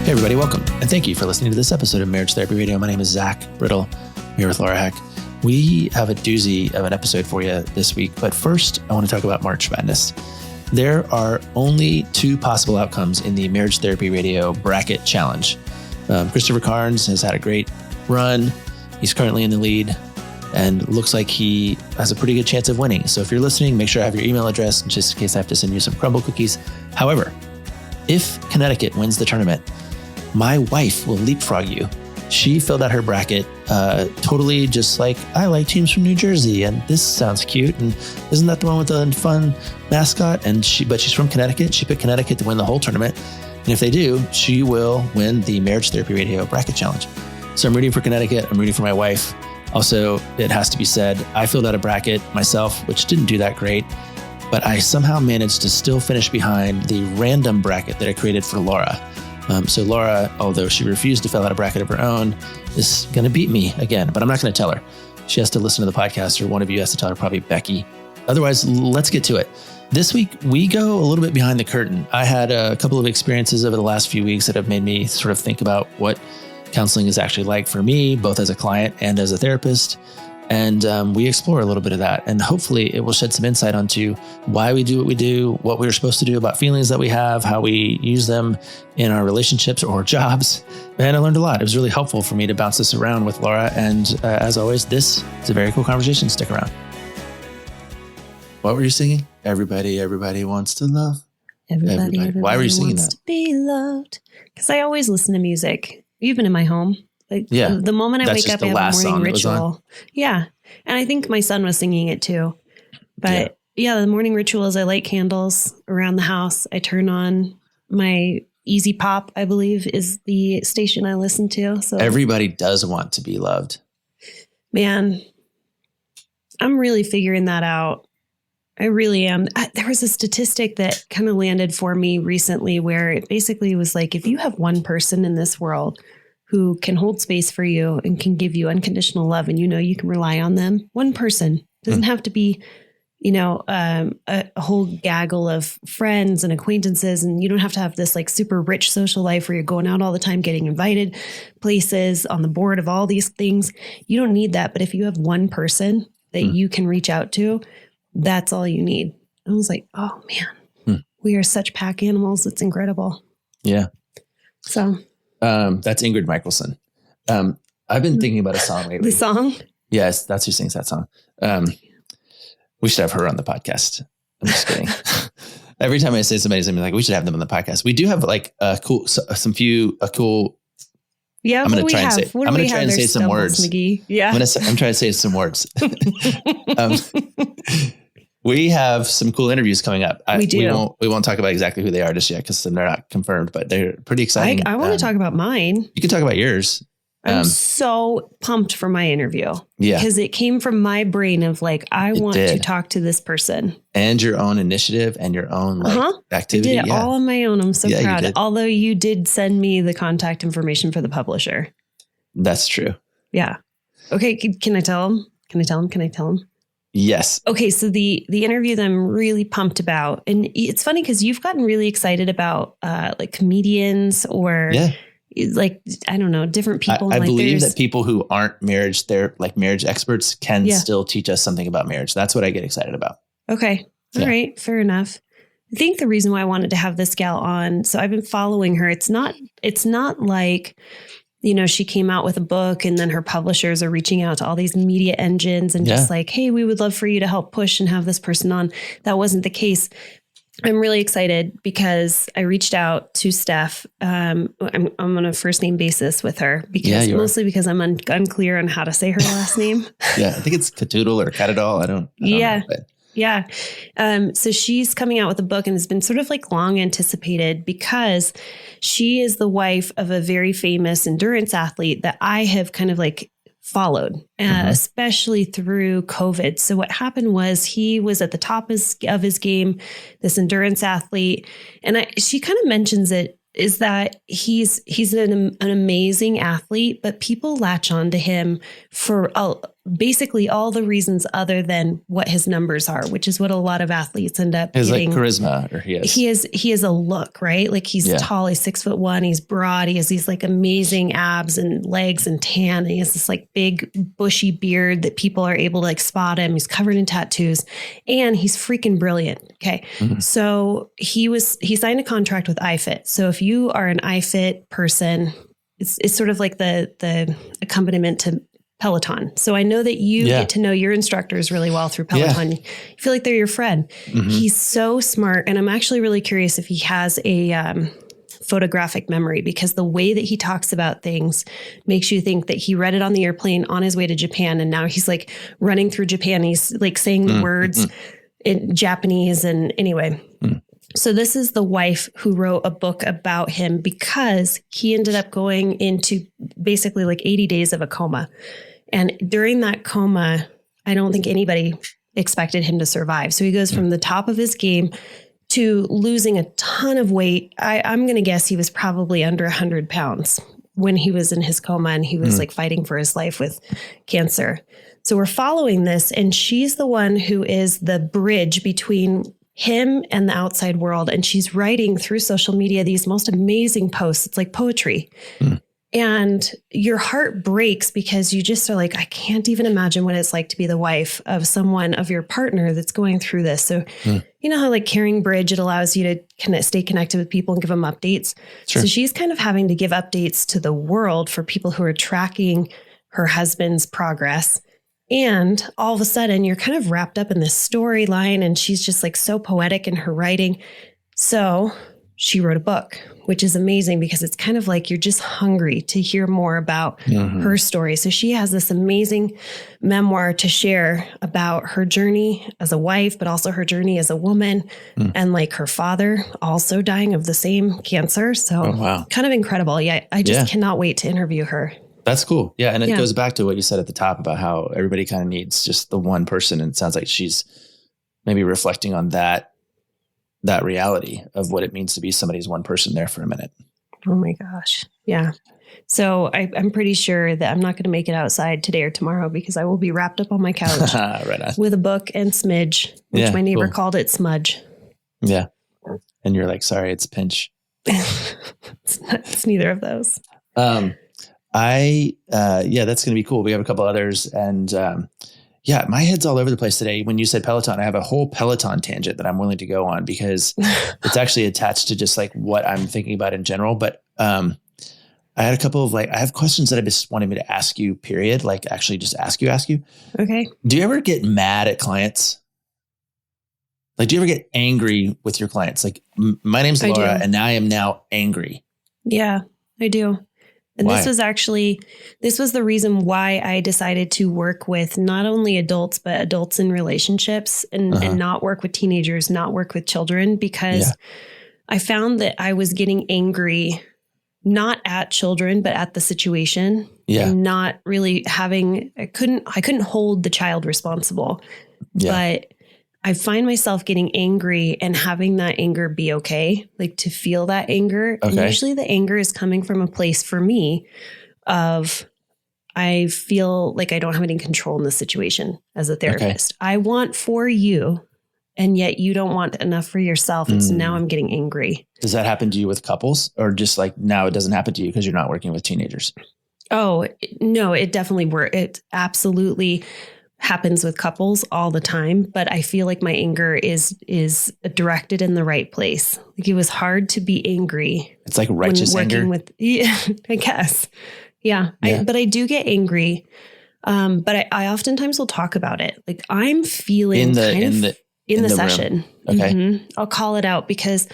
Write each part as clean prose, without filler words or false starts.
Hey everybody, welcome. And thank you for listening to this episode of Marriage Therapy Radio. My name is Zach Brittle. I'm here with Laura Heck. We have a doozy of an episode for you this week, but first I want to talk about March Madness. There are only two possible outcomes in the Marriage Therapy Radio Bracket Challenge. Christopher Carnes has had a great run. He's currently in the lead and looks like he has a pretty good chance of winning. So if you're listening, make sure I have your email address just in case I have to send you some crumble cookies. However, if Connecticut wins the tournament, my wife will leapfrog you. She filled out her bracket totally just like, I like teams from New Jersey and this sounds cute. And isn't that the one with the fun mascot? But she's from Connecticut. She picked Connecticut to win the whole tournament. And if they do, she will win the Marriage Therapy Radio Bracket Challenge. So I'm rooting for Connecticut. I'm rooting for my wife. Also, it has to be said, I filled out a bracket myself, which didn't do that great, but I somehow managed to still finish behind the random bracket that I created for Laura. So Laura, although she refused to fill out a bracket of her own, is going to beat me again, but I'm not going to tell her. She has to listen to the podcast, or one of you has to tell her, probably Becky. Otherwise, let's get to it. This week, we go a little bit behind the curtain. I had a couple of experiences over the last few weeks that have made me sort of think about what counseling is actually like for me, both as a client and as a therapist. And we explore a little bit of that. And hopefully it will shed some insight onto why we do what we do, what we're supposed to do about feelings that we have, how we use them in our relationships or jobs. And I learned a lot. It was really helpful for me to bounce this around with Laura. And as always, this is a very cool conversation. Stick around. What were you singing? Everybody wants to love. Everybody Why were you singing wants that? to be loved. Because I always listen to music, even in my home. Like the moment I wake up, I have a morning ritual. Yeah. And I think my son was singing it too. But the morning ritual is I light candles around the house. I turn on my Easy Pop, I believe, is the station I listen to. So everybody does want to be loved. Man, I'm really figuring that out. I really am. There was a statistic that kind of landed for me recently where it basically was like, if you have one person in this world who can hold space for you and can give you unconditional love, and you can rely on them. One person doesn't have to be, a whole gaggle of friends and acquaintances. And you don't have to have this like super rich social life where you're going out all the time, getting invited places, on the board of all these things. You don't need that. But if you have one person that you can reach out to, that's all you need. I was like, oh man, we are such pack animals. It's incredible. Yeah. So that's Ingrid Michaelson. I've been thinking about a song lately. the song? Yes, that's who sings that song. We should have her on the podcast. I'm just kidding. Every time I say somebody's name, I'm like, we should have them on the podcast. We do have like a cool. Yeah, I'm going to try and say. I'm going to try and say some words. McGee. Yeah, I'm trying to say some words. We have some cool interviews coming up. We do. We won't talk about exactly who they are just yet because they're not confirmed, but they're pretty exciting. I want to talk about mine. You can talk about yours. I'm so pumped for my interview. Yeah. Because it came from my brain of like, I want to talk to this person. And your own initiative and your own activity. I did it all on my own. I'm so proud. Although you did send me the contact information for the publisher. That's true. Yeah. Okay. Can I tell him? Can I tell him? Yes. Okay. So the interview that I'm really pumped about, and it's funny because you've gotten really excited about like comedians or like, I don't know, different people. I believe that people who aren't marriage experts can still teach us something about marriage. That's what I get excited about. Okay. All right. Fair enough. I think the reason why I wanted to have this gal on, so I've been following her. It's not like, she came out with a book and then her publishers are reaching out to all these media engines and just like, hey, we would love for you to help push and have this person on. That wasn't the case. I'm really excited because I reached out to Steph. I'm on a first name basis with her because because I'm unclear on how to say her last name. Yeah. I think it's Catoodle or Catadol. I don't know. Yeah. So she's coming out with a book and has been sort of like long anticipated because she is the wife of a very famous endurance athlete that I have kind of like followed, especially through COVID. So what happened was he was at the top of his game, this endurance athlete. And she kind of mentions it is that he's an amazing athlete, but people latch on to him for basically all the reasons other than what his numbers are, which is what a lot of athletes end up His getting. like charisma, or he has a look, right? Like he's tall, he's 6'1", he's broad, he has these like amazing abs and legs and tan. And he has this like big bushy beard that people are able to like spot him. He's covered in tattoos and he's freaking brilliant. Okay. Mm-hmm. So he signed a contract with iFit. So if you are an iFit person, it's sort of like the accompaniment to Peloton. So I know that you get to know your instructors really well through Peloton. You feel like they're your friend. Mm-hmm. He's so smart. And I'm actually really curious if he has a photographic memory, because the way that he talks about things makes you think that he read it on the airplane on his way to Japan. And now he's like running through Japan. He's like saying the words in Japanese. And anyway, so this is the wife who wrote a book about him, because he ended up going into basically like 80 days of a coma. And during that coma, I don't think anybody expected him to survive. So he goes from the top of his game to losing a ton of weight. I'm going to guess he was probably under 100 pounds when he was in his coma, and he was like fighting for his life with cancer. So we're following this, and she's the one who is the bridge between him and the outside world. And she's writing through social media these most amazing posts. It's like poetry. And your heart breaks, because you just are like, I can't even imagine what it's like to be the wife of someone, of your partner that's going through this. So you know how like Caring Bridge, it allows you to kind of stay connected with people and give them updates. Sure. So she's kind of having to give updates to the world for people who are tracking her husband's progress. And all of a sudden you're kind of wrapped up in this storyline, and she's just like so poetic in her writing. So she wrote a book, which is amazing, because it's kind of like you're just hungry to hear more about her story. So she has this amazing memoir to share about her journey as a wife, but also her journey as a woman, and like her father also dying of the same cancer. So kind of incredible. Yeah. I just cannot wait to interview her. That's cool. Yeah. And it goes back to what you said at the top about how everybody kind of needs just the one person. And it sounds like she's maybe reflecting on that reality of what it means to be somebody's one person there for a minute. Oh my gosh. Yeah. So I'm pretty sure that I'm not going to make it outside today or tomorrow, because I will be wrapped up on my couch right on. with a book and smidge, which my neighbor called it smudge. Yeah. And you're like, sorry, it's pinch. It's neither of those. That's going to be cool. We have a couple others, and my head's all over the place today. When you said Peloton, I have a whole Peloton tangent that I'm willing to go on, because it's actually attached to just like what I'm thinking about in general. But I had a couple of I have questions that I just wanted me to ask you, period. Like actually just ask you. Okay. Do you ever get mad at clients? Like, do you ever get angry with your clients? Like, my name's Laura, and I am now angry. Yeah, I do. And why? This was the reason why I decided to work with not only adults, but adults in relationships, and not work with teenagers, not work with children, because I found that I was getting angry, not at children, but at the situation, and not really I couldn't hold the child responsible, but I find myself getting angry and having that anger be okay, like to feel that anger. Okay. And usually the anger is coming from a place for me of, I feel like I don't have any control in the situation as a therapist. Okay. I want for you, and yet you don't want enough for yourself. And so now I'm getting angry. Does that happen to you with couples, or just like now it doesn't happen to you because you're not working with teenagers? Oh, no, it absolutely happens with couples all the time, but I feel like my anger is directed in the right place. Like, it was hard to be angry. It's like righteous anger. I guess. Yeah. But I do get angry. But I oftentimes will talk about it. Like, I'm feeling in the session. Room. Okay. I'll call it out, because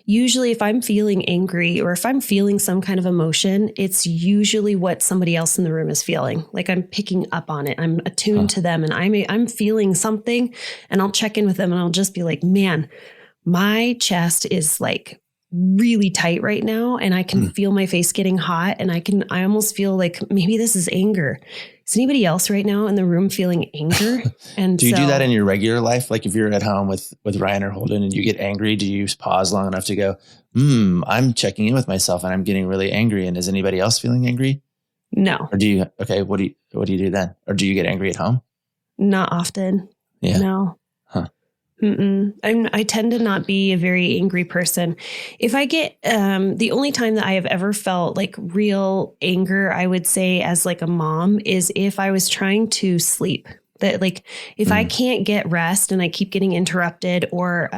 usually if I'm feeling angry, or if I'm feeling some kind of emotion, it's usually what somebody else in the room is feeling. Like, I'm picking up on it. I'm attuned to them, and I'm feeling something, and I'll check in with them, and I'll just be like, man, my chest is like really tight right now, and I can feel my face getting hot, and I almost feel like maybe this is anger. Is anybody else right now in the room feeling anger? And do you do that in your regular life? Like, if you're at home with Ryan or Holden and you get angry, do you pause long enough to go, I'm checking in with myself and I'm getting really angry, and is anybody else feeling angry? No, Or what do you do then? Or do you get angry at home? not often. Yeah. No. Huh. I tend to not be a very angry person. If I get, the only time that I have ever felt like real anger, I would say as like a mom, is if I was trying to sleep. That like, if I can't get rest and I keep getting interrupted, or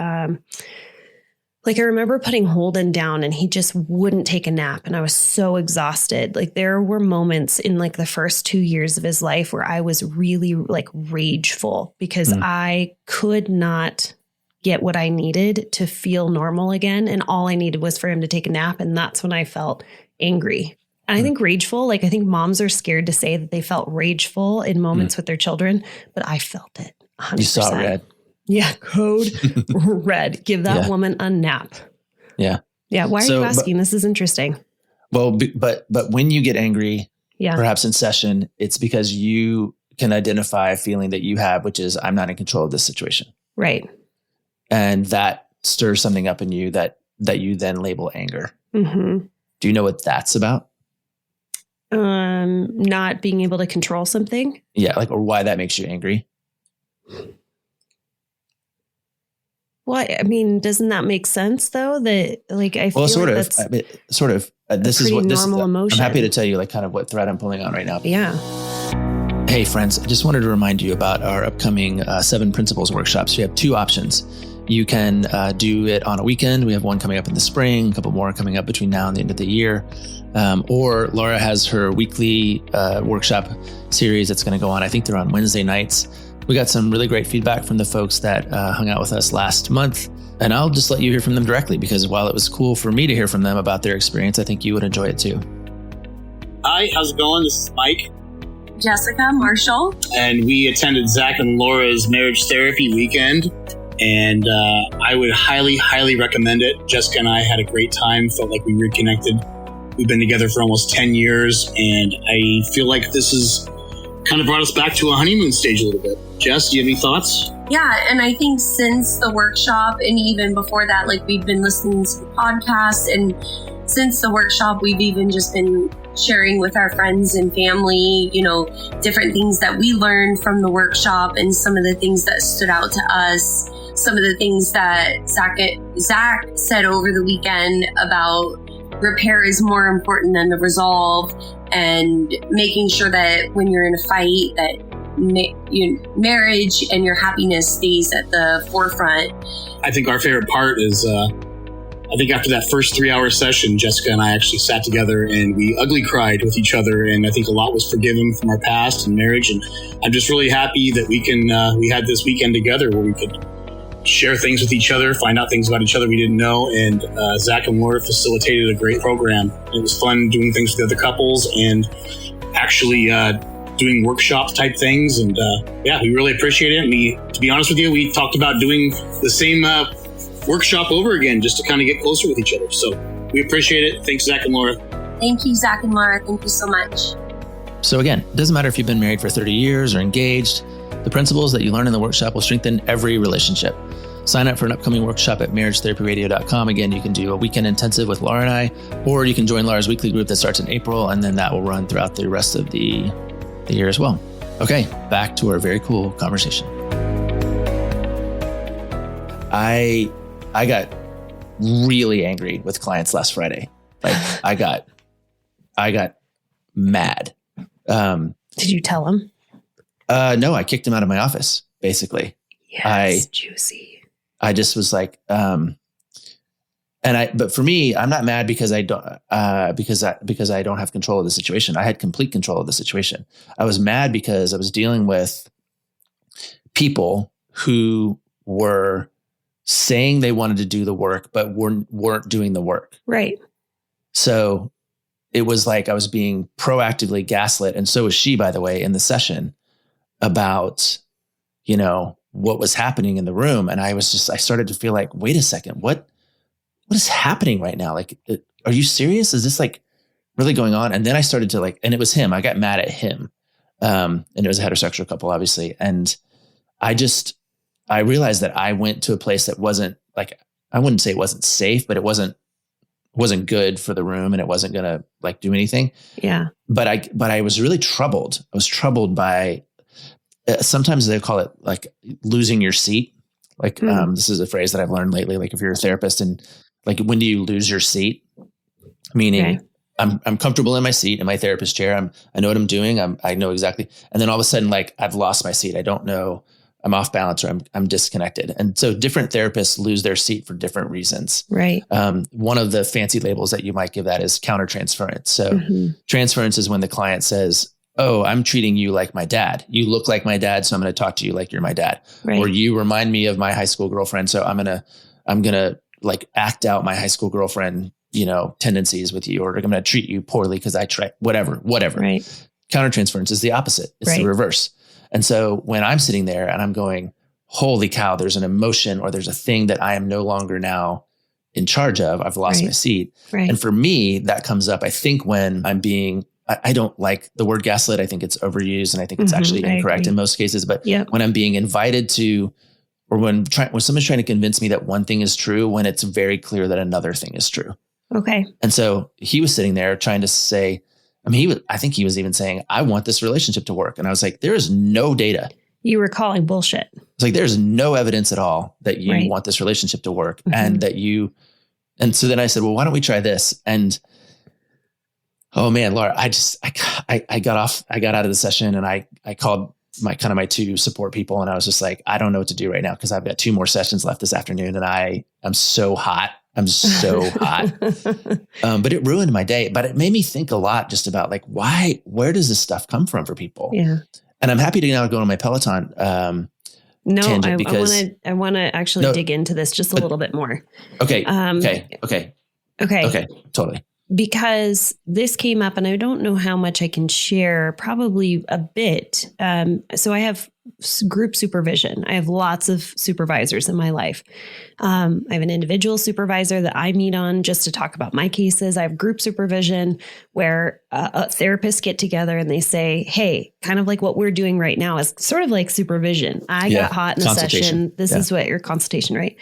like I remember putting Holden down and he just wouldn't take a nap and I was so exhausted. Like there were moments in like the first 2 years of his life where I was really like rageful because I could not get what I needed to feel normal again. And all I needed was for him to take a nap. And that's when I felt angry. And I think rageful, like I think moms are scared to say that they felt rageful in moments with their children, but I felt it 100%. You saw red. Yeah. Code red. Give that woman a nap. Yeah. Yeah. Why are you asking? This is interesting. Well, but when you get angry, Yeah. perhaps in session, it's because you can identify a feeling that you have, which is I'm not in control of this situation. Right. And that stirs something up in you that you then label anger. Mm-hmm. Do you know what that's about? Not being able to control something. Yeah. Like, or why that makes you angry. Well, I mean, doesn't that make sense though? That like, I feel Well, sort like of, that's I mean, sort of, this is what normal emotion. I'm happy to tell you like kind of what thread I'm pulling on right now. Yeah. Hey friends, I just wanted to remind you about our upcoming 7 principles workshops. You have 2 options. You can do it on a weekend. We have one coming up in the spring, a couple more coming up between now and the end of the year. Or Laura has her weekly workshop series that's going to go on. I think they're on Wednesday nights. We got some really great feedback from the folks that hung out with us last month. And I'll just let you hear from them directly because while it was cool for me to hear from them about their experience, I think you would enjoy it too. Hi, how's it going? This is Mike. Jessica, Marshall. And we attended Zach and Laura's marriage therapy weekend. And I would highly, highly recommend it. Jessica and I had a great time, felt like we reconnected. We've been together for almost 10 years. And I feel like this has kind of brought us back to a honeymoon stage a little bit. Jess, do you have any thoughts? Yeah, and I think since the workshop and even before that, like we've been listening to the podcast, and since the workshop, we've even just been sharing with our friends and family, you know, different things that we learned from the workshop and some of the things that stood out to us, some of the things that Zach said over the weekend about repair is more important than the resolve, and making sure that when you're in a fight that your marriage and your happiness stays at the forefront. I think our favorite part is, I think after that first 3-hour session, Jessica and I actually sat together and we ugly cried with each other. And I think a lot was forgiven from our past and marriage. And I'm just really happy that we had this weekend together where we could share things with each other, find out things about each other we didn't know. And Zach and Laura facilitated a great program. It was fun doing things with the other couples and actually doing workshop type things. And we really appreciate it. And to be honest with you, we talked about doing the same workshop over again just to kind of get closer with each other. So we appreciate it. Thanks, Zach and Laura. Thank you, Zach and Laura. Thank you so much. So again, it doesn't matter if you've been married for 30 years or engaged. The principles that you learn in the workshop will strengthen every relationship. Sign up for an upcoming workshop at marriagetherapyradio.com. Again, you can do a weekend intensive with Laura and I, or you can join Laura's weekly group that starts in April, and then that will run throughout the rest of the year as well. Okay, back to our very cool conversation. I got really angry with clients last Friday. Like I got mad. Did you tell him? No, I kicked him out of my office, basically. Yes, juicy. I just was like, but for me, I'm not mad because I don't have control of the situation. I had complete control of the situation. I was mad because I was dealing with people who were saying they wanted to do the work, but weren't doing the work. Right. So it was like I was being proactively gaslit. And so was she, by the way, in the session about, what was happening in the room. And I started to feel like, wait a second, what is happening right now? Like, are you serious? Is this like really going on? And then I started to and it was him. I got mad at him. And it was a heterosexual couple, obviously. And I realized that I went to a place that wasn't I wouldn't say it wasn't safe, but it wasn't wasn't good for the room and it wasn't going to like do anything. Yeah. But I was really troubled. I was troubled by, sometimes they call it like losing your seat. Like, this is a phrase that I've learned lately. Like if you're a therapist and like, when do you lose your seat? Meaning I'm comfortable in my seat in my therapist chair. I know what I'm doing. I know exactly. And then all of a sudden, like I've lost my seat. I don't know, I'm off balance or I'm disconnected. And so different therapists lose their seat for different reasons. Right. One of the fancy labels that you might give that is countertransference. So transference is when the client says, oh, I'm treating you like my dad. You look like my dad. So I'm going to talk to you like you're my dad. Right. Or you remind me of my high school girlfriend. So I'm going to like act out my high school girlfriend, tendencies with you, or I'm going to treat you poorly because I try whatever. Right. Countertransference is the opposite. It's the reverse. And so when I'm sitting there and I'm going, holy cow, there's an emotion or there's a thing that I am no longer now in charge of. I've lost my seat. Right. And for me, that comes up, I think, when I'm being, I don't like the word gaslit. I think it's overused and I think it's actually incorrect in most cases. But when I'm being invited to, or when someone's trying to convince me that one thing is true, when it's very clear that another thing is true. Okay. And so he was sitting there trying to say, I think he was even saying, I want this relationship to work. And I was like, there is no data. You were calling bullshit. It's like, there's no evidence at all that you want this relationship to work and that and so then I said, well, why don't we try this? And oh man, Laura, I got out of the session and I called my two support people. And I was just like, I don't know what to do right now, because I've got 2 more sessions left this afternoon and I'm so hot. I'm so hot. But it ruined my day. But it made me think a lot just about like, where does this stuff come from for people? Yeah. And I'm happy to now go on my Peloton tangent because I want to actually dig into this just a little bit more. Okay. Okay. Totally. Because this came up and I don't know how much I can share, probably a bit. So I have group supervision. I have lots of supervisors in my life. I have an individual supervisor that I meet on just to talk about my cases. I have group supervision where therapists get together and they say, hey, kind of like what we're doing right now is sort of like supervision. I got hot in a session. This is what your consultation, right?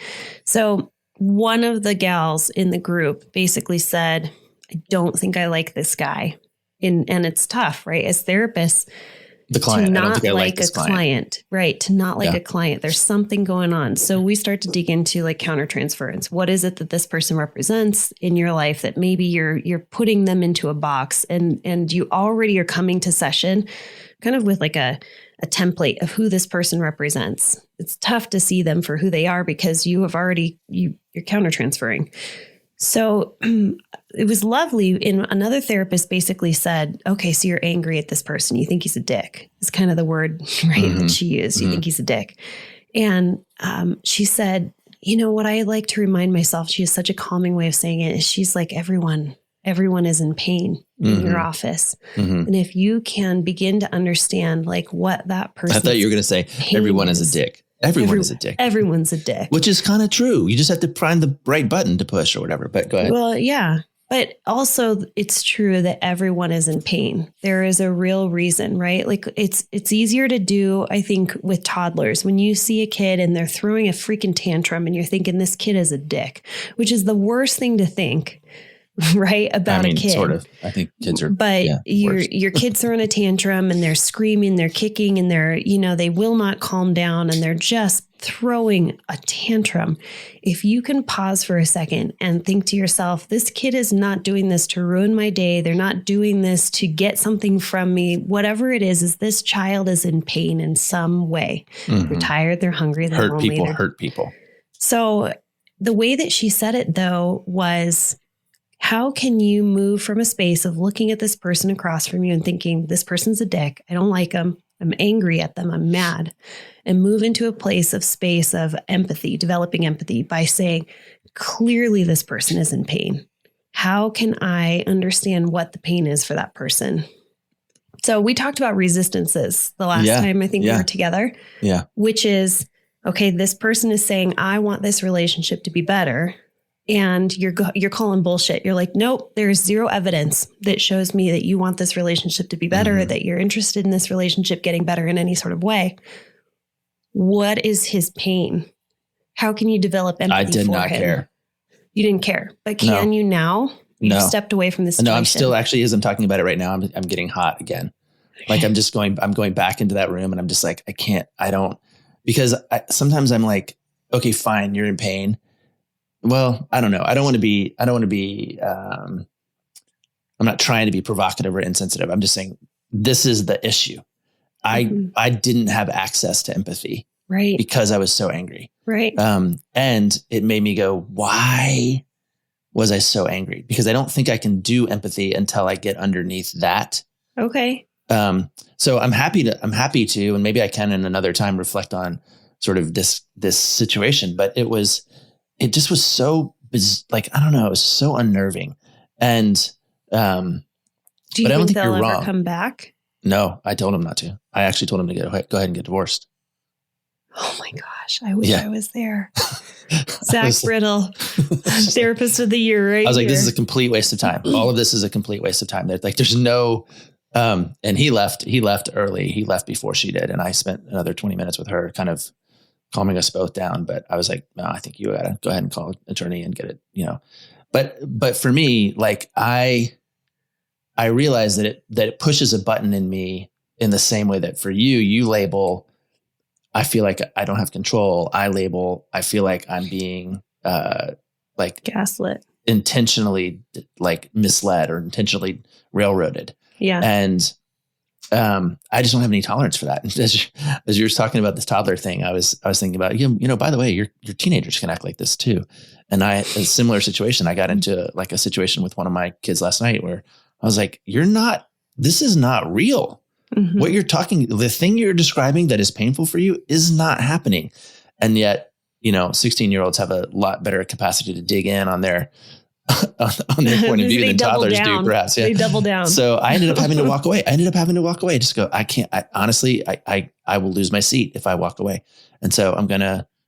So one of the gals in the group basically said, I don't think I like this guy. And it's tough, right? As therapists, the client, to not I don't think I like a client, right? To not like a client. There's something going on. So we start to dig into like countertransference. What is it that this person represents in your life that maybe you're putting them into a box and you already are coming to session kind of with like a template of who this person represents. It's tough to see them for who they are because you're countertransferring. So it was lovely. And another therapist basically said, okay, so you're angry at this person. You think he's a dick. It's kind of the word, right, that she used. You think he's a dick. And she said, you know what I like to remind myself, she has such a calming way of saying it, is she's like, everyone is in pain in your office. And if you can begin to understand like what that person, I thought you were going to say everyone is a dick. Everyone is a dick. Everyone's a dick. Which is kind of true. You just have to find the right button to push or whatever. But go ahead. Well, yeah. But also it's true that everyone is in pain. There is a real reason, right? Like it's easier to do, I think, with toddlers. When you see a kid and they're throwing a freaking tantrum and you're thinking this kid is a dick, which is the worst thing to think. Right, about a kid. Sort of. I think kids are. But your kids throwing a tantrum and they're screaming, they're kicking, and they will not calm down, and they're just throwing a tantrum. If you can pause for a second and think to yourself, this kid is not doing this to ruin my day. They're not doing this to get something from me. Whatever it is this child is in pain in some way. They're tired. They're hungry. They're lonely. Hurt people. So the way that she said it, though, was, how can you move from a space of looking at this person across from you and thinking, this person's a dick, I don't like them, I'm angry at them, I'm mad, and move into a place of space of empathy, developing empathy by saying, clearly this person is in pain. How can I understand what the pain is for that person? So we talked about resistances the last time I think we were together, which is, okay, this person is saying, I want this relationship to be better. And you're calling bullshit. You're like, nope, there's zero evidence that shows me that you want this relationship to be better, that you're interested in this relationship getting better in any sort of way. What is his pain? How can you develop empathy for him? I did not care. You didn't care, but can you now? You've stepped away from this situation. No, I'm still actually, as I'm talking about it right now, I'm getting hot again. Like I'm going back into that room and I'm just like, because sometimes I'm like, okay, fine. You're in pain. Well, I don't know. I don't want to be, I'm not trying to be provocative or insensitive. I'm just saying this is the issue. I didn't have access to empathy. Right. Because I was so angry. Right. And it made me go, why was I so angry? Because I don't think I can do empathy until I get underneath that. Okay. So I'm happy to, and maybe I can in another time reflect on sort of this situation, but it just was so like, I don't know, it was so unnerving. And, do you think they'll ever come back? No, I told him not to. I actually told him to go ahead and get divorced. Oh my gosh. I wish I was there. Zach Brittle, therapist of the year, right? I was like, this is a complete waste of time. All of this is a complete waste of time. There's no, and he left early. He left before she did. And I spent another 20 minutes with her kind of calming us both down. But I was like, no, I think you gotta go ahead and call an attorney and get it, but for me, like I realized that it pushes a button in me in the same way that for you label, I feel like I don't have control. I feel like I'm being like gaslit, intentionally like misled or intentionally railroaded. Yeah. And I just don't have any tolerance for that. As you were talking about this toddler thing, I was thinking about, by the way, your teenagers can act like this too. And a similar situation, I got into like a situation with one of my kids last night where I was like, this is not real. Mm-hmm. The thing you're describing that is painful for you is not happening. And yet, 16-year-olds have a lot better capacity to dig in on their point of view than toddlers do, perhaps. Yeah. They double down. So I ended up having to walk away. Just go, I can't, honestly, I will lose my seat if I walk away. And so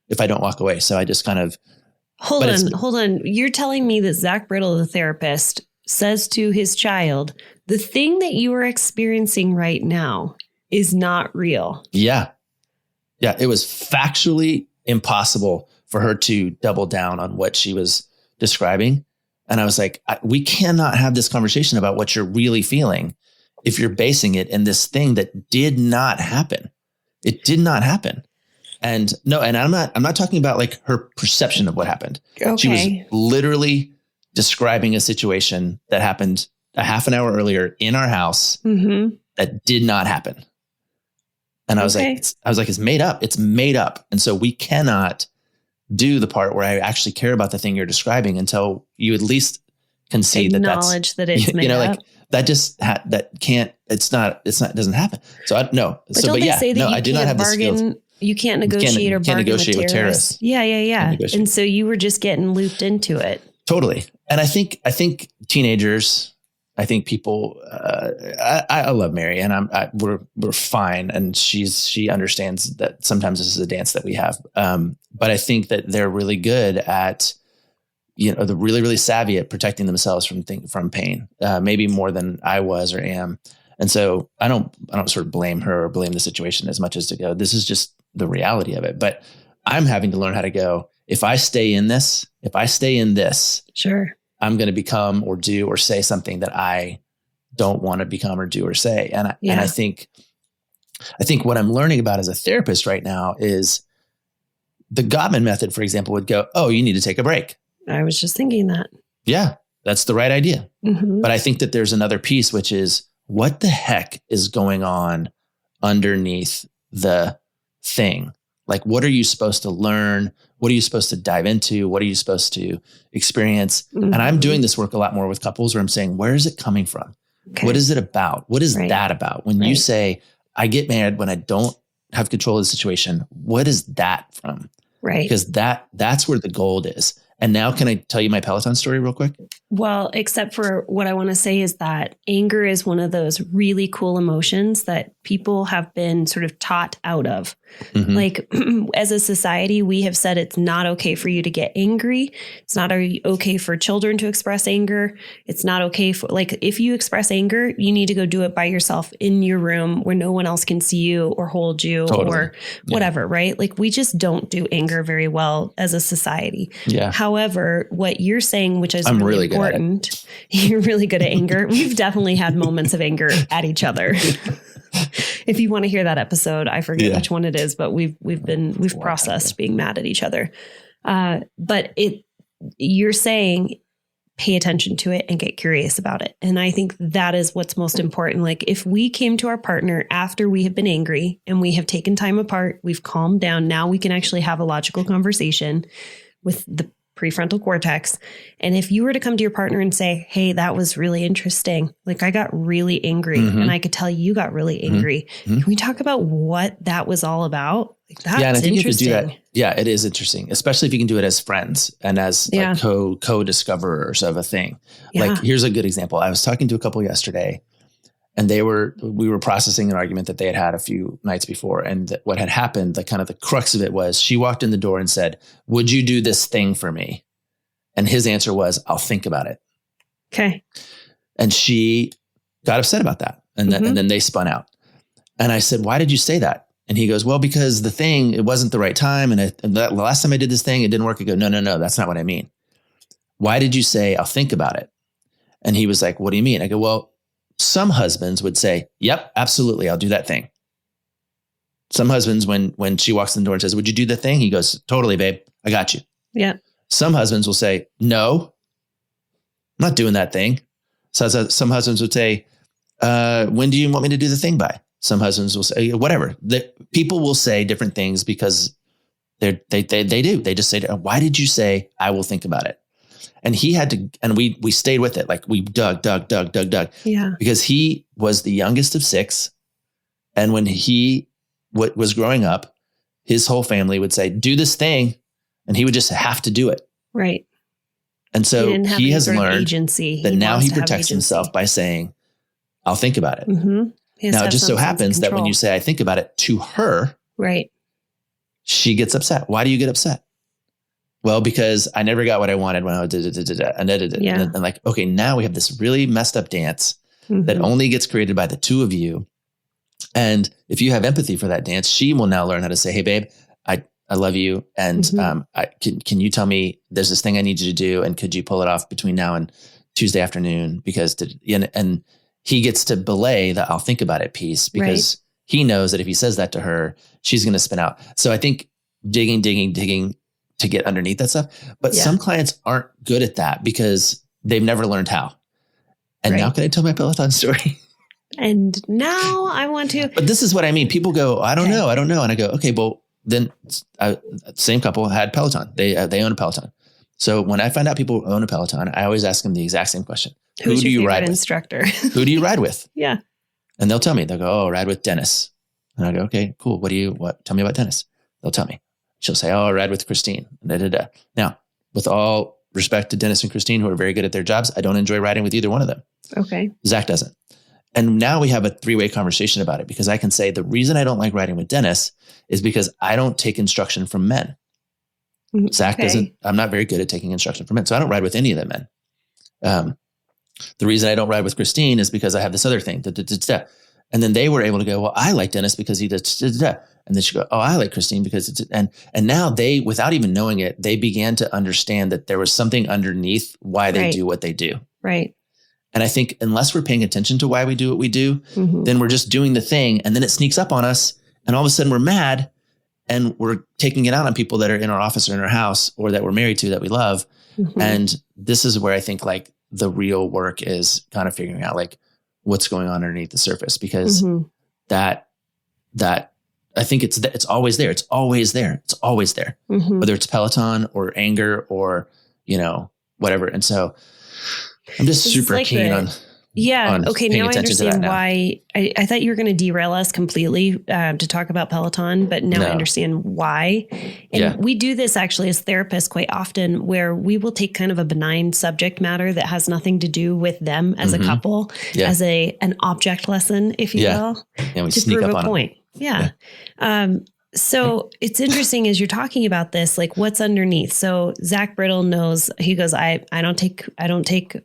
if I don't walk away. So I just kind of. Hold on. You're telling me that Zach Brittle, the therapist, says to his child, the thing that you are experiencing right now is not real. Yeah. Yeah. It was factually impossible for her to double down on what she was describing. And I was like, we cannot have this conversation about what you're really feeling if you're basing it in this thing that did not happen. It did not happen. And I'm not talking about like her perception of what happened. Okay. She was literally describing a situation that happened a half an hour earlier in our house that did not happen. And I was like, it's made up. It's made up. And so we cannot do the part where I actually care about the thing you're describing until you at least concede acknowledge that it's made up. Like that just that can't. It doesn't happen. So I no. But don't they say that I do not have the skills. You can't negotiate or bargain with terrorists. Yeah. And so you were just getting looped into it. Totally. And I think teenagers, I think people, I love Mary and we're fine. And she understands that sometimes this is a dance that we have. But I think that they're really good at, they're really, really savvy at protecting themselves from pain, maybe more than I was or am. And so I don't sort of blame her or blame the situation as much as to go, this is just the reality of it. But I'm having to learn how to go, if I stay in this, sure, I'm going to become or do or say something that I don't want to become or do or say. And I think what I'm learning about as a therapist right now is the Gottman method, for example, would go, oh, you need to take a break. I was just thinking that. Yeah, that's the right idea. Mm-hmm. But I think that there's another piece, which is what the heck is going on underneath the thing? Like, what are you supposed to learn? What are you supposed to dive into? What are you supposed to experience? Mm-hmm. And I'm doing this work a lot more with couples where I'm saying, where is it coming from? Okay. What is it about? What is that about? When you say, I get mad when I don't have control of the situation, what is that from? Right. Because that's where the gold is. And now can I tell you my Peloton story real quick? Well, except for what I want to say is that anger is one of those really cool emotions that people have been sort of taught out of. Mhm. Like as a society, we have said it's not okay for you to get angry. It's not okay for children to express anger. It's not okay for, like, if you express anger, you need to go do it by yourself in your room where no one else can see you or hold you Totally. or whatever, right? Like we just don't do anger very well as a society. Yeah. However, what you're saying, which is I'm really really good at it. important, you're really good at anger. We've definitely had moments of anger at each other. If you want to hear that episode, I forget which one it is, but we've processed being mad at each other. But you're saying pay attention to it and get curious about it. And I think that is what's most important. Like if we came to our partner after we have been angry and we have taken time apart, we've calmed down. Now we can actually have a logical conversation with the prefrontal cortex. And if you were to come to your partner and say, hey, that was really interesting. Like I got really angry and I could tell you got really angry. Can we talk about what that was all about? Like, that's and I think interesting. you have to do that. Yeah, it is interesting, especially if you can do it as friends and as like co-discoverers of a thing. Like here's a good example. I was talking to a couple yesterday and we were processing an argument that they had a few nights before. And what had happened, the crux of it was she walked in the door and said, would you do this thing for me? And his answer was, I'll think about it. Okay. And she got upset about that. And then they spun out. And I said, why did you say that? And he goes, well, because it wasn't the right time. And the last time I did this thing, it didn't work. I go, no, that's not what I mean. Why did you say, I'll think about it? And he was like, what do you mean? I go, well, some husbands would say, yep, absolutely. I'll do that thing. Some husbands, when she walks in the door and says, would you do the thing? He goes, totally, babe. I got you. Yeah. Some husbands will say, no, I'm not doing that thing. So some husbands would say, when do you want me to do the thing by? Some husbands will say, whatever. People will say different things because they do. They just say, why did you say, I will think about it? And he had to, and we stayed with it. Like we dug. Yeah. Because he was the youngest of 6. And when he was growing up, his whole family would say, do this thing. And he would just have to do it. Right. And so he has learned agency. that now he protects himself by saying, I'll think about it. Mm-hmm. Now, it just so happens that when you say, I think about it to her, right, she gets upset. Why do you get upset? Well, because I never got what I wanted when I was and like, okay, now we have this really messed up dance that only gets created by the two of you. And if you have empathy for that dance, she will now learn how to say, hey, babe, I love you. And can you tell me there's this thing I need you to do? And could you pull it off between now and Tuesday afternoon? Because and he gets to belay the I'll think about it piece because he knows that if he says that to her, she's going to spin out. So I think digging to get underneath that stuff. But some clients aren't good at that because they've never learned how. And now can I tell my Peloton story? And now I want to. But this is what I mean. People go, I don't know. And I go, okay, well, then same couple had Peloton. They own a Peloton. So when I find out people own a Peloton, I always ask them the exact same question. Who do you ride with? Instructor? Who do you ride with? Yeah. And they'll tell me, they'll go, oh, ride with Dennis. And I go, okay, cool. Tell me about Dennis. They'll tell me. She'll say, oh, I ride with Christine. Now, with all respect to Dennis and Christine, who are very good at their jobs, I don't enjoy riding with either one of them. Okay. Zach doesn't. And now we have a 3-way conversation about it because I can say the reason I don't like riding with Dennis is because I don't take instruction from men. Zach doesn't, I'm not very good at taking instruction from men. So I don't ride with any of the men. The reason I don't ride with Christine is because I have this other thing. And then they were able to go, well, I like Dennis because he does. And then she go, oh, I like Christine because it's, and now they, without even knowing it, they began to understand that there was something underneath why they do what they do. Right. And I think unless we're paying attention to why we do what we do, then we're just doing the thing. And then it sneaks up on us. And all of a sudden we're mad and we're taking it out on people that are in our office or in our house or that we're married to that we love. And this is where I think like the real work is kind of figuring out like what's going on underneath the surface, because that I think it's always there. It's always there. It's always there, whether it's Peloton or anger or, whatever. And so I'm just super keen on Yeah. on Okay. paying Now I attention to that understand now. why. I thought you were going to derail us completely to talk about Peloton, but now I No. understand why. And Yeah. we do this actually as therapists quite often, where we will take kind of a benign subject matter that has nothing to do with them as a couple, Yeah. as an object lesson, if you Yeah. will, And we to sneak prove up a on 'em. point. Yeah. So it's interesting as you're talking about this, like what's underneath. So Zach Brittle knows, he goes, I don't take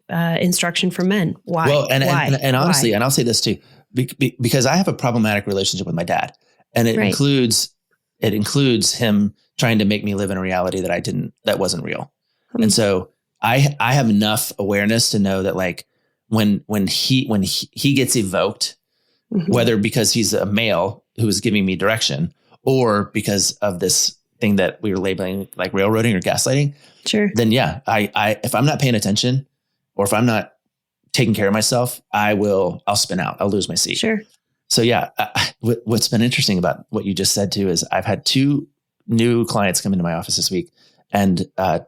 instruction from men. Why? Well, Why? and honestly, Why? and I'll say this too, because I have a problematic relationship with my dad, and it Right. includes him trying to make me live in a reality that wasn't real. And so I have enough awareness to know that like when he gets evoked, Mhm. whether because he's a male who is giving me direction or because of this thing that we were labeling like railroading or gaslighting, Sure. then yeah, I if I'm not paying attention or if I'm not taking care of myself, I'll spin out. I'll lose my seat. Sure. So yeah, what's been interesting about what you just said too is I've had 2 new clients come into my office this week and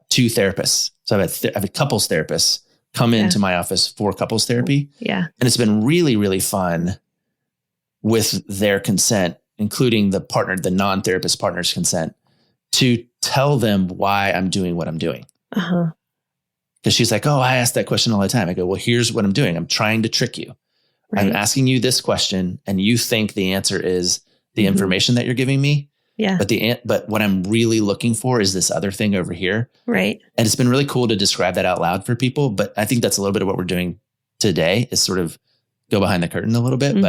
2 therapists. So I've had couples therapists come into my office for couples therapy. Yeah. And it's been really, really fun with their consent, including the non-therapist partner's consent, to tell them why I'm doing what I'm doing. Uh-huh. Because she's like, oh, I ask that question all the time. I go, well, here's what I'm doing. I'm trying to trick you. Right. I'm asking you this question and you think the answer is the information that you're giving me. Yeah. But what I'm really looking for is this other thing over here. Right. And it's been really cool to describe that out loud for people. But I think that's a little bit of what we're doing today is sort of go behind the curtain a little bit.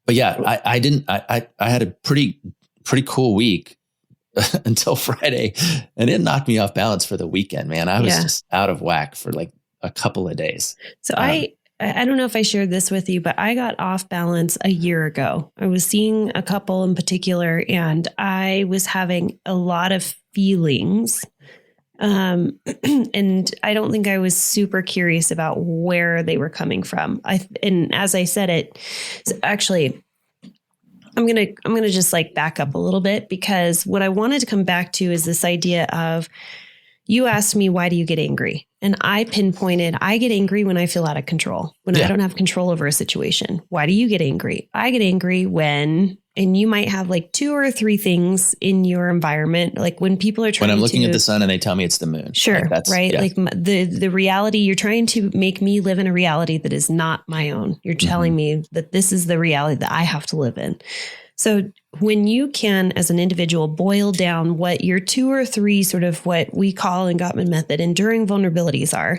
But yeah, I had a pretty cool week until Friday, and it knocked me off balance for the weekend, man. I was just out of whack for like a couple of days. So I don't know if I shared this with you, but I got off balance a year ago. I was seeing a couple in particular, and I was having a lot of feelings. And I don't think I was super curious about where they were coming from. And as I said it, actually, I'm going to just like back up a little bit, because what I wanted to come back to is this idea of, you asked me, why do you get angry? And I pinpointed, I get angry when I feel out of control, when I don't have control over a situation. Why do you get angry? I get angry when, and you might have like 2 or 3 things in your environment. Like when people are trying to. When I'm looking at the sun and they tell me it's the moon. Sure. Like that's, right. Yeah. Like the reality, you're trying to make me live in a reality that is not my own. You're telling me that this is the reality that I have to live in. So when you can, as an individual, boil down what your 2 or 3 sort of what we call in Gottman method enduring vulnerabilities are.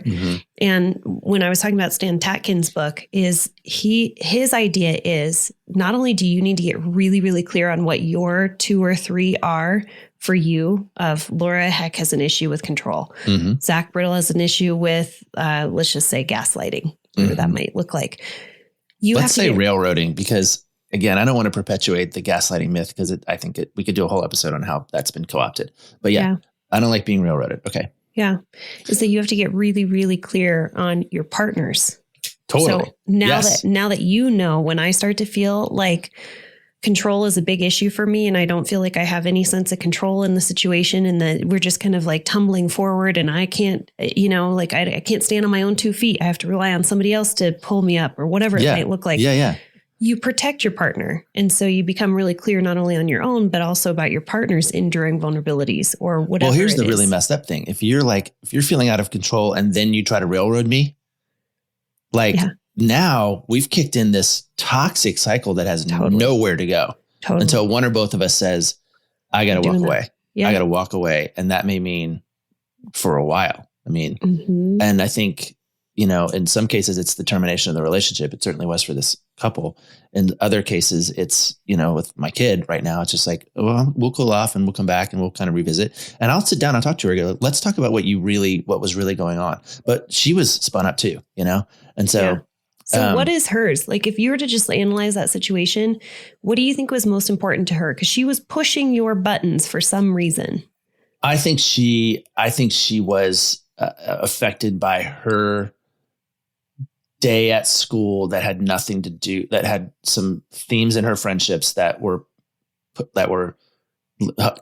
And when I was talking about Stan Tatkin's book, is his idea is not only do you need to get really, really clear on what your 2 or 3 are for you, of Laura Heck has an issue with control. Zach Brittle has an issue with, let's just say gaslighting, whatever that might look like. Let's say railroading, because again, I don't want to perpetuate the gaslighting myth, because I think we could do a whole episode on how that's been co-opted. But yeah, I don't like being railroaded. Okay. Yeah. Is that you have to get really, really clear on your partners. Totally. So now that you know, when I start to feel like control is a big issue for me, and I don't feel like I have any sense of control in the situation, and that we're just kind of like tumbling forward, and I can't, like I can't stand on my own 2 feet. I have to rely on somebody else to pull me up, or whatever it might look like. Yeah. You protect your partner. And so you become really clear, not only on your own, but also about your partner's enduring vulnerabilities or whatever. Well, here's the really messed up thing. If you're feeling out of control and then you try to railroad me, now we've kicked in this toxic cycle that has nowhere to go until one or both of us says, I got to walk away. I got to walk away. And that may mean for a while. I mean, and I think, in some cases it's the termination of the relationship. It certainly was for this couple. In other cases, it's, with my kid right now, it's just like, well, we'll cool off and we'll come back and we'll kind of revisit. And I'll sit down and talk to her. Go, let's talk about what was really going on. But she was spun up too, And so, So what is hers? Like, if you were to just analyze that situation, what do you think was most important to her? Because she was pushing your buttons for some reason. I think she was affected by her day at school that had nothing to do, that had some themes in her friendships that were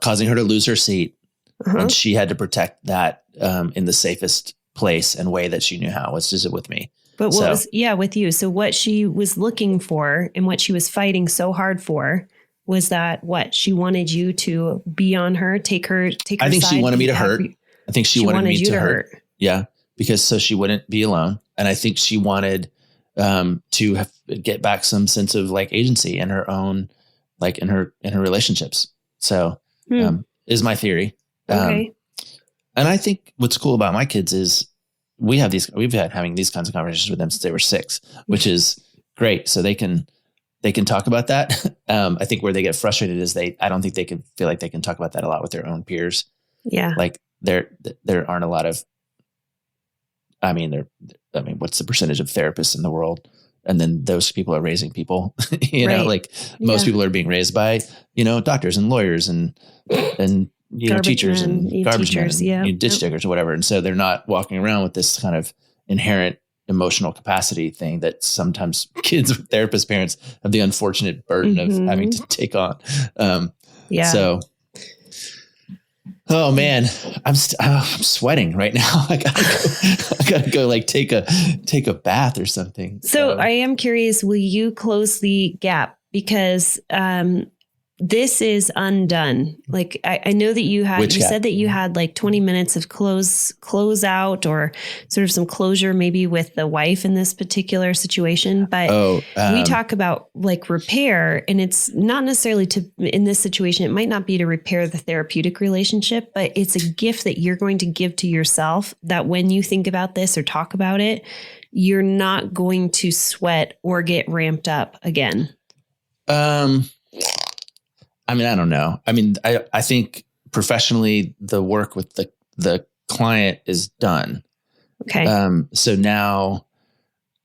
causing her to lose her seat. And she had to protect that in the safest place and way that she knew how, which is it with me. But what So- was, with you. So what she was looking for and what she was fighting so hard for was that what she wanted you to be on her, take her I think she side, wanted me be to hurt. happy. I think she wanted me you to hurt. Yeah. Because so she wouldn't be alone. And I think she wanted to get back some sense of like agency in her own, like in her relationships. So is my theory. Okay. And I think what's cool about my kids is we've had having these kinds of conversations with them since they were 6, which is great. So they can talk about that. I think where they get frustrated is I don't think they can feel like they can talk about that a lot with their own peers. Yeah. Like there aren't a lot of, what's the percentage of therapists in the world? And then those people are raising people, know, like most people are being raised by, doctors and lawyers and teachers and garbage men and ditch diggers or whatever. And so they're not walking around with this kind of inherent emotional capacity thing that sometimes kids with therapist parents have the unfortunate burden of having to take on. So, oh man, I'm sweating right now. I gotta go like take a bath or something. So I am curious, will you close the gap? Because, this is undone. Like I know that you said that you had like 20 minutes of close out or sort of some closure maybe with the wife in this particular situation. But we talk about like repair, and it's not necessarily in this situation, it might not be to repair the therapeutic relationship, but it's a gift that you're going to give to yourself that when you think about this or talk about it, you're not going to sweat or get ramped up again. I don't know. I think professionally the work with the client is done. Okay. So now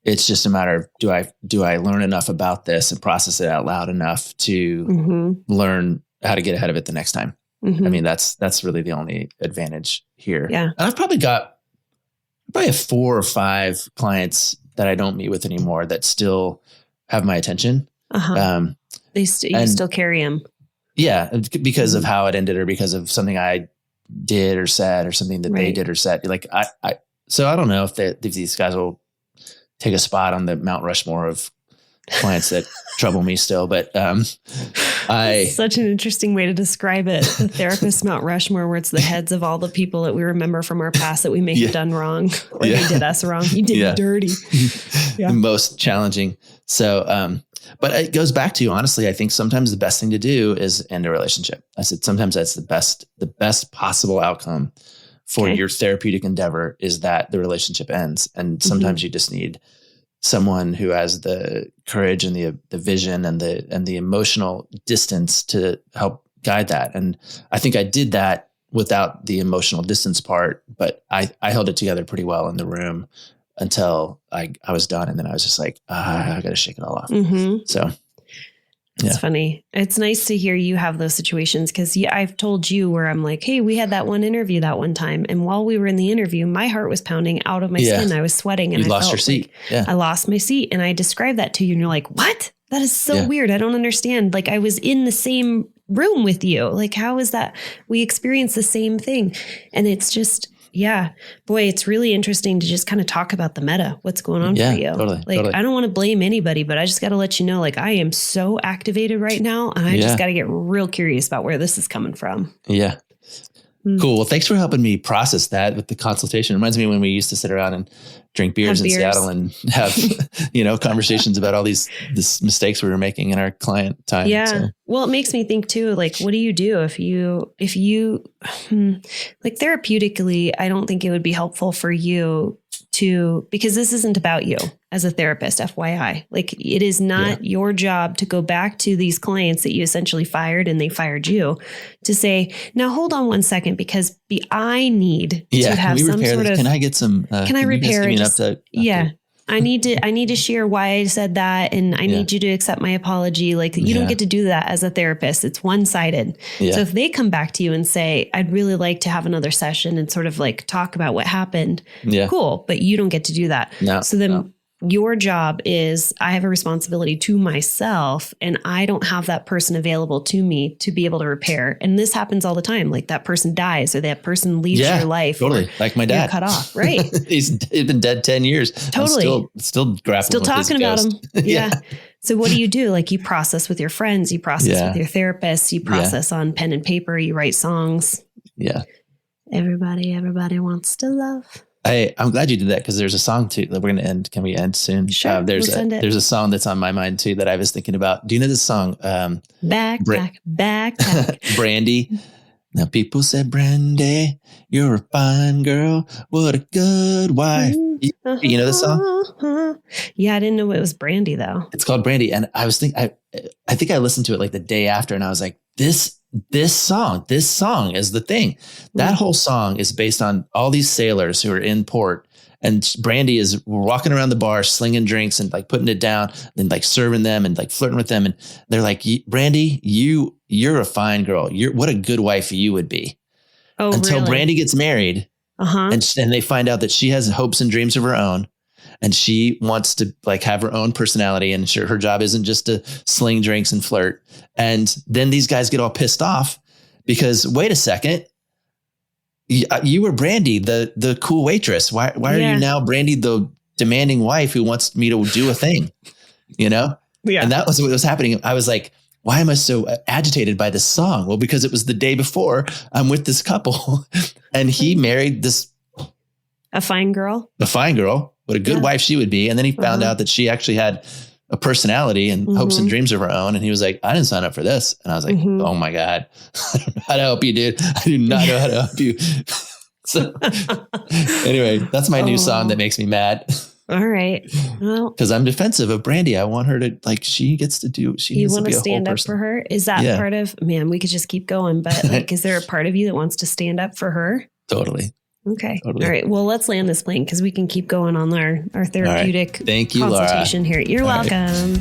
it's just a matter of, do I learn enough about this and process it out loud enough to learn how to get ahead of it the next time? That's really the only advantage here. Yeah. And I've probably have 4 or 5 clients that I don't meet with anymore that still have my attention. You still carry them. Yeah, because of how it ended, or because of something I did or said, or something that they did or said. Like so I don't know if these guys will take a spot on the Mount Rushmore of clients that trouble me still. But such an interesting way to describe it. The therapist Mount Rushmore, where it's the heads of all the people that we remember from our past that we may have done wrong, or they did us wrong. You did me dirty. Most challenging. So. But it goes back to, honestly, I think sometimes the best thing to do is end a relationship. I said, sometimes that's the best possible outcome for your therapeutic endeavor is that the relationship ends. And sometimes you just need someone who has the courage and the vision and the emotional distance to help guide that. And I think I did that without the emotional distance part, but I held it together pretty well in the room until I was done. And then I was just like, I got to shake it all off. So it's funny. It's nice to hear you have those situations, because I've told you where I'm like, hey, we had that one interview that one time. And while we were in the interview, my heart was pounding out of my skin. I was sweating, and you lost your seat. I lost my seat. And I described that to you and you're like, what? That is so weird. I don't understand. Like, I was in the same room with you. Like, how is that? We experienced the same thing. And it's just, boy, it's really interesting to just kind of talk about the meta, what's going on for you. Totally. I don't want to blame anybody, but I just got to let you know, like, I am so activated right now, and I just got to get real curious about where this is coming from. Yeah. Cool. Well, thanks for helping me process that with the consultation. It reminds me when we used to sit around and drink beers in Seattle and have, conversations about all these mistakes we were making in our client time. Yeah. So. Well, it makes me think too, like, what do you do if you like therapeutically, I don't think it would be helpful for you because this isn't about you as a therapist, FYI. Like, it is not your job to go back to these clients that you essentially fired and they fired you to say, now hold on one second, because I need to have some sort of, can I get some, can I repair it? I need to share why I said that. And I need you to accept my apology. Like, you don't get to do that as a therapist. It's one-sided. Yeah. So if they come back to you and say, I'd really like to have another session and sort of like talk about what happened. Yeah. Cool. But you don't get to do that. No, so then your job is I have a responsibility to myself and I don't have that person available to me to be able to repair. And this happens all the time. Like that person dies or that person leaves your life. Totally. Like my dad. Cut off. Right. He's been dead 10 years. Totally. Still grappling Still with talking his about ghost. him. Yeah. So what do? Like you process with your friends, you process with your therapist, you process on pen and paper, you write songs. Yeah. Everybody wants to love. I'm glad you did that because there's a song too that we're going to end. Can we end soon? Sure. There's a song that's on my mind too that I was thinking about. Do you know this song? Back. Brandy. Now people said, Brandy, you're a fine girl. What a good wife. You know the song? Yeah, I didn't know it was Brandy though. It's called Brandy. And I was thinking, I think I listened to it like the day after and I was like, this song is the thing. That whole song is based on all these sailors who are in port, and Brandy is walking around the bar, slinging drinks and like putting it down and like serving them and like flirting with them. And they're like, Brandy, you're a fine girl. What a good wife you would be. Oh, until really? Brandy gets married. And they find out that she has hopes and dreams of her own. And she wants to like have her own personality, and her job isn't just to sling drinks and flirt. And then these guys get all pissed off because wait a second, you were Brandy, the cool waitress. Why are you now Brandy, the demanding wife who wants me to do a thing? You know? Yeah. And that was what was happening. I was like, why am I so agitated by this song? Well, because it was the day before I'm with this couple, and he married a fine girl. What a good wife she would be. And then he found out that she actually had a personality and hopes and dreams of her own. And he was like, I didn't sign up for this. And I was like, oh my God, I don't know how to help you, dude. I do not know how to help you. So anyway, that's my new song that makes me mad. All right. Well, because I'm defensive of Brandy. I want her to she needs to you want to stand up for her. Is that part of, man, we could just keep going, but like, is there a part of you that wants to stand up for her? Totally. Okay. Totally. All right. Well, let's land this plane because we can keep going on our therapeutic Thank you, consultation Laura. here. You're welcome.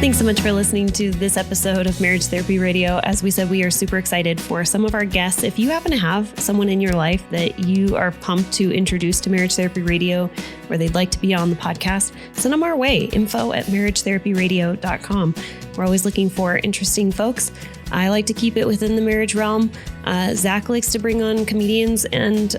Thanks so much for listening to this episode of Marriage Therapy Radio. As we said, we are super excited for some of our guests. If you happen to have someone in your life that you are pumped to introduce to Marriage Therapy Radio, or they'd like to be on the podcast, send them our way. info@marriagetherapyradio.com. We're always looking for interesting folks. I like to keep it within the marriage realm. Zach likes to bring on comedians and,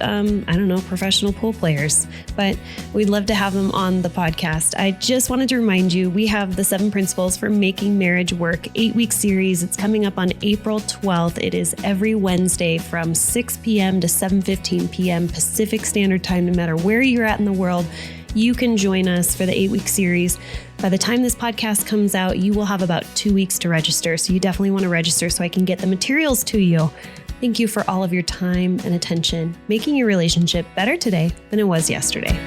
professional pool players, but we'd love to have them on the podcast. I just wanted to remind you, we have the 7 Principles for Making Marriage Work 8-week series. It's coming up on April 12th. It is every Wednesday from 6 p.m. to 7:15 p.m. Pacific Standard Time. No matter where you're at in the world, you can join us for the 8-week series. By the time this podcast comes out, you will have about 2 weeks to register. So you definitely want to register so I can get the materials to you. Thank you for all of your time and attention, making your relationship better today than it was yesterday.